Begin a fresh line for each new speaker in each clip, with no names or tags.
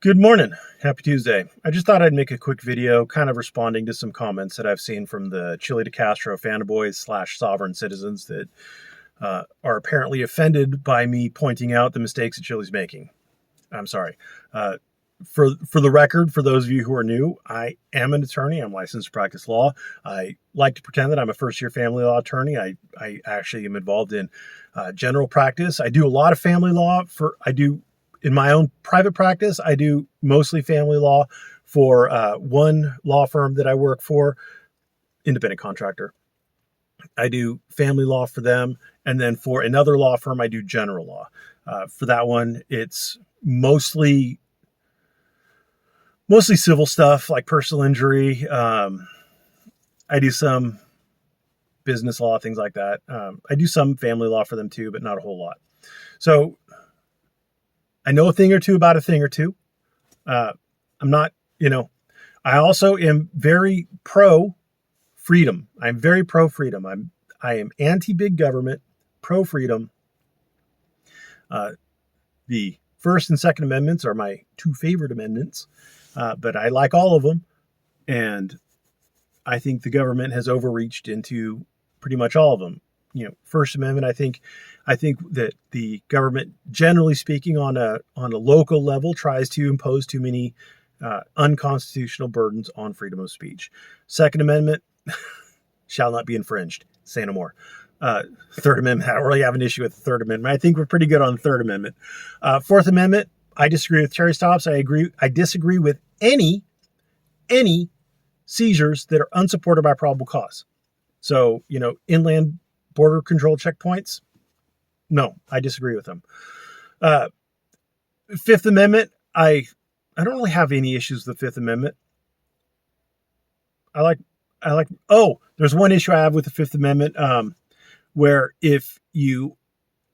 Good morning. Happy Tuesday. I just thought I'd make a quick video kind of responding to some comments that I've seen from the Chilli de Castro fanboys / sovereign citizens that are apparently offended by me pointing out the mistakes that Chilli's making. I'm sorry. For the record, for those of you who are new, I am an attorney. I'm licensed to practice law. I like to pretend that I'm a first-year family law attorney. I actually am involved in general practice. I do a lot of family law. In my own private practice, I do mostly family law for one law firm that I work for, independent contractor. I do family law for them. And then for another law firm, I do general law. For that one, it's mostly civil stuff like personal injury. I do some business law, things like that. I do some family law for them too, but not a whole lot. So I know a thing or two about a thing or two. I'm not, I also am very pro freedom. I'm very pro freedom. I am anti big government, pro freedom. The First and Second Amendments are my two favorite amendments, but I like all of them. And I think the government has overreached into pretty much all of them. First Amendment, I think that the government, generally speaking, on a local level, tries to impose too many unconstitutional burdens on freedom of speech. Second Amendment shall not be infringed. Say no more. Third Amendment, I don't really have an issue with the Third Amendment. I think we're pretty good on the Third Amendment. Fourth Amendment, I disagree with Terry stops. I disagree with any seizures that are unsupported by probable cause. So, inland border control checkpoints, no, I disagree with them. Fifth Amendment, I don't really have any issues with the Fifth Amendment. There's one issue I have with the Fifth Amendment, where if you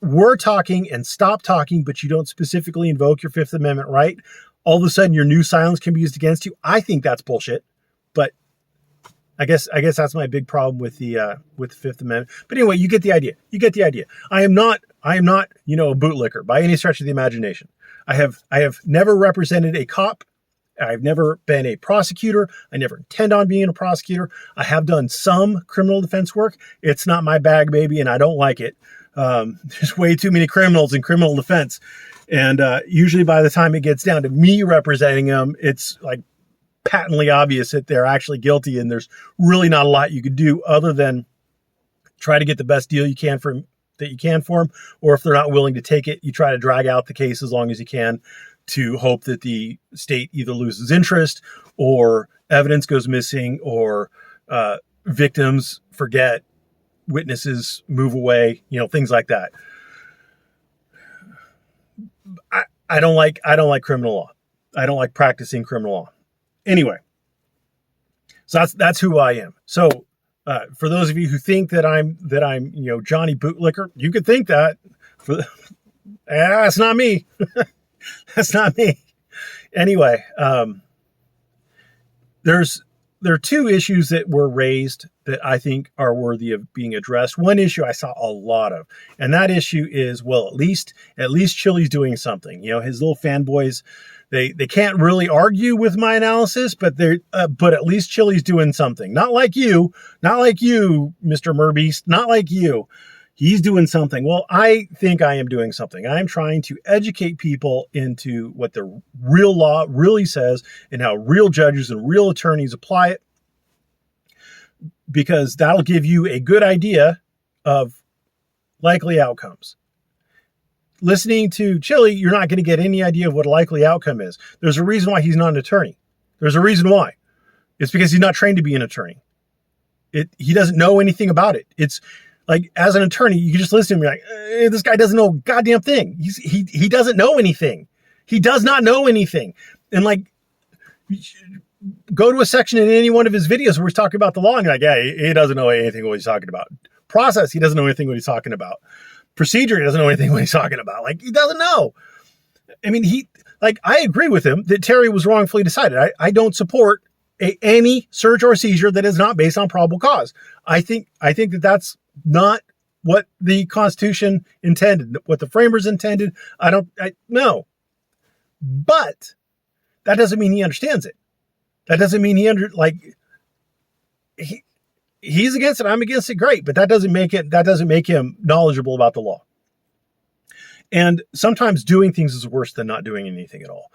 were talking and stop talking, but you don't specifically invoke your Fifth Amendment right, all of a sudden your new silence can be used against you. I think that's bullshit. But I guess that's my big problem with the Fifth Amendment. But anyway, you get the idea. I am not, a bootlicker by any stretch of the imagination. I have never represented a cop. I've never been a prosecutor. I never intend on being a prosecutor. I have done some criminal defense work. It's not my bag, baby, and I don't like it. There's way too many criminals in criminal defense. And usually by the time it gets down to me representing them, it's like patently obvious that they're actually guilty, and there's really not a lot you could do other than try to get the best deal you can for them, or if they're not willing to take it, you try to drag out the case as long as you can to hope that the state either loses interest or evidence goes missing or victims forget, witnesses move away, things like that. I don't like criminal law. I don't like practicing criminal law. Anyway, so that's who I am. So for those of you who think that I'm Johnny Bootlicker, you could think that. That's not me. That's not me. Anyway, there are two issues that were raised that I think are worthy of being addressed. One issue I saw a lot of, and that issue is, well, at least Chilli's doing something. His little fanboys, they can't really argue with my analysis, but at least Chilli's doing something. Not like you, Mr. Murbeast, not like you. He's doing something. Well, I think I am doing something. I'm trying to educate people into what the real law really says and how real judges and real attorneys apply it, because that'll give you a good idea of likely outcomes. Listening to Chilli, you're not going to get any idea of what a likely outcome is. There's a reason why he's not an attorney. There's a reason why. It's because he's not trained to be an attorney. He doesn't know anything about it. It's like, as an attorney, you can just listen to him and be like, this guy doesn't know a goddamn thing. He doesn't know anything. He does not know anything. And go to a section in any one of his videos where he's talking about the law and you're like, yeah, he doesn't know anything what he's talking about. Process, he doesn't know anything what he's talking about. Procedure, he doesn't know anything what he's talking about. He doesn't know. I mean, I agree with him that Terry was wrongfully decided. I don't support any search or seizure that is not based on probable cause. I think that that's not what the Constitution intended, what the framers intended. No. But that doesn't mean he understands it. That doesn't mean he's against it, I'm against it, great, but that doesn't make him knowledgeable about the law. And sometimes doing things is worse than not doing anything at all.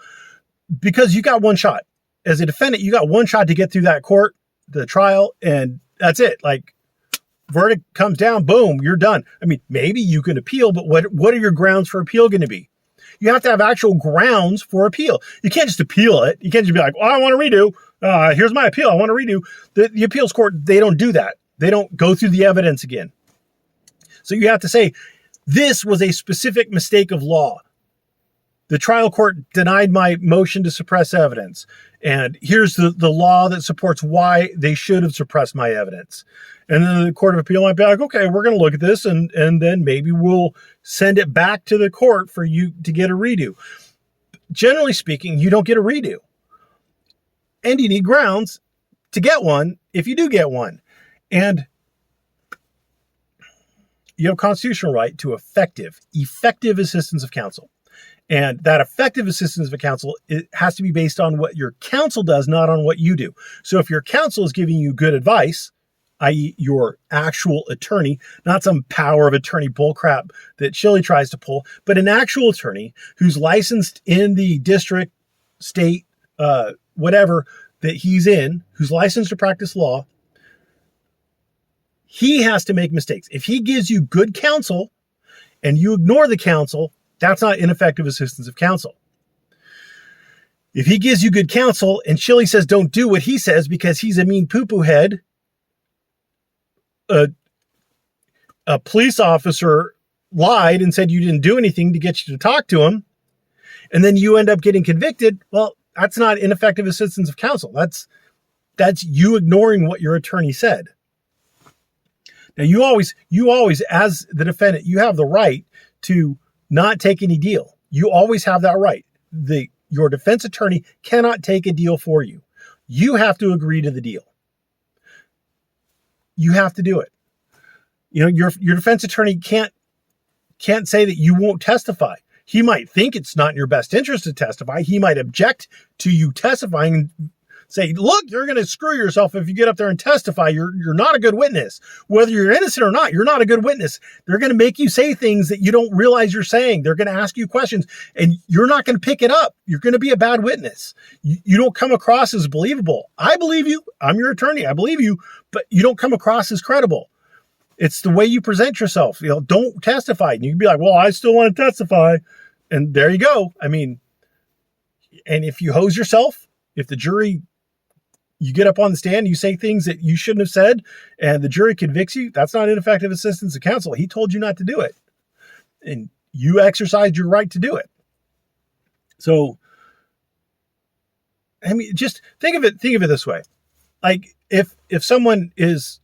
Because you got one shot. As a defendant, you got one shot to get through that court, the trial, and that's it. Like, verdict comes down, boom, you're done. I mean, maybe you can appeal, but what are your grounds for appeal going to be? You have to have actual grounds for appeal. You can't just appeal it. You can't just be like, well, I want to redo. Here's my appeal. I want to redo. The appeals court, they don't do that. They don't go through the evidence again. So you have to say, this was a specific mistake of law. The trial court denied my motion to suppress evidence. And here's the law that supports why they should have suppressed my evidence. And then the Court of Appeal might be like, okay, we're going to look at this, and then maybe we'll send it back to the court for you to get a redo. Generally speaking, you don't get a redo. And you need grounds to get one if you do get one. And you have a constitutional right to effective assistance of counsel. And that effective assistance of counsel, it has to be based on what your counsel does, not on what you do. So if your counsel is giving you good advice, i.e. your actual attorney, not some power of attorney bullcrap that Chilli tries to pull, but an actual attorney who's licensed in the district, state, whatever that he's in, who's licensed to practice law, he has to make mistakes. If he gives you good counsel and you ignore the counsel, that's not ineffective assistance of counsel. If he gives you good counsel and Chilli says don't do what he says because he's a mean poo-poo head, a police officer lied and said you didn't do anything to get you to talk to him, and then you end up getting convicted, well, that's not ineffective assistance of counsel. That's you ignoring what your attorney said. Now, you always, as the defendant, you have the right to not take any deal. You always have that right. Your defense attorney cannot take a deal for you. You have to agree to the deal. You have to do it. You know, your defense attorney can't say that you won't testify. He might think it's not in your best interest to testify. He might object to you testifying and say, look, you're going to screw yourself if you get up there and testify. You're not a good witness. Whether you're innocent or not, you're not a good witness. They're going to make you say things that you don't realize you're saying. They're going to ask you questions and you're not going to pick it up. You're going to be a bad witness. You don't come across as believable. I believe you. I'm your attorney. I believe you, but you don't come across as credible. It's the way you present yourself. You know, don't testify. And you can be like, well, I still want to testify. And there you go. I mean, and if you hose yourself, if the jury, you get up on the stand, you say things that you shouldn't have said, and the jury convicts you, that's not ineffective assistance of counsel. He told you not to do it. And you exercised your right to do it. So, I mean, just think of it this way. Like, if someone is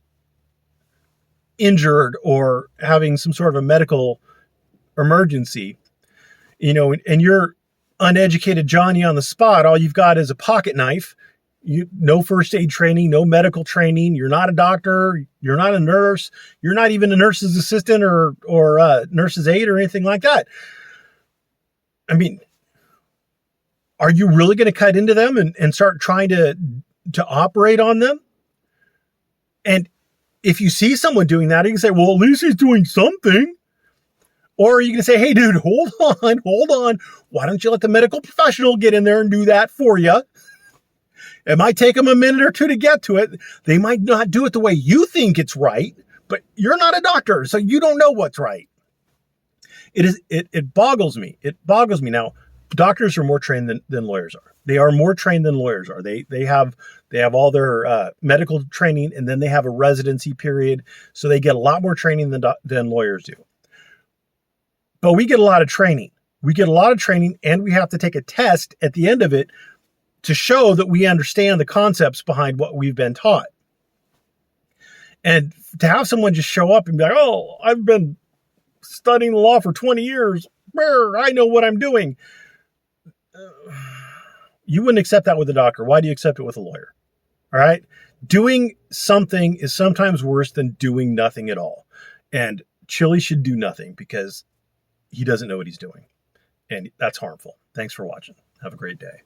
injured or having some sort of a medical emergency, you know, and you're uneducated Johnny on the spot, all you've got is a pocket knife, no first aid training, no medical training. You're not a doctor. You're not a nurse. You're not even a nurse's assistant or nurse's aide or anything like that. I mean, are you really going to cut into them and start trying to operate on them? And if you see someone doing that, you can say, well, at least he's doing something. Or you can say, hey, dude, hold on. Why don't you let the medical professional get in there and do that for you? It might take them a minute or two to get to it. They might not do it the way you think it's right, but you're not a doctor, so you don't know what's right. It boggles me. It boggles me. Now, doctors are more trained than lawyers are. They are more trained than lawyers are. They have all their medical training, and then they have a residency period, so they get a lot more training than lawyers do. But we get a lot of training. And we have to take a test at the end of it to show that we understand the concepts behind what we've been taught. And to have someone just show up and be like, oh, I've been studying the law for 20 years. I know what I'm doing. You wouldn't accept that with a doctor. Why do you accept it with a lawyer? All right. Doing something is sometimes worse than doing nothing at all. And Chilli should do nothing because he doesn't know what he's doing. And that's harmful. Thanks for watching. Have a great day.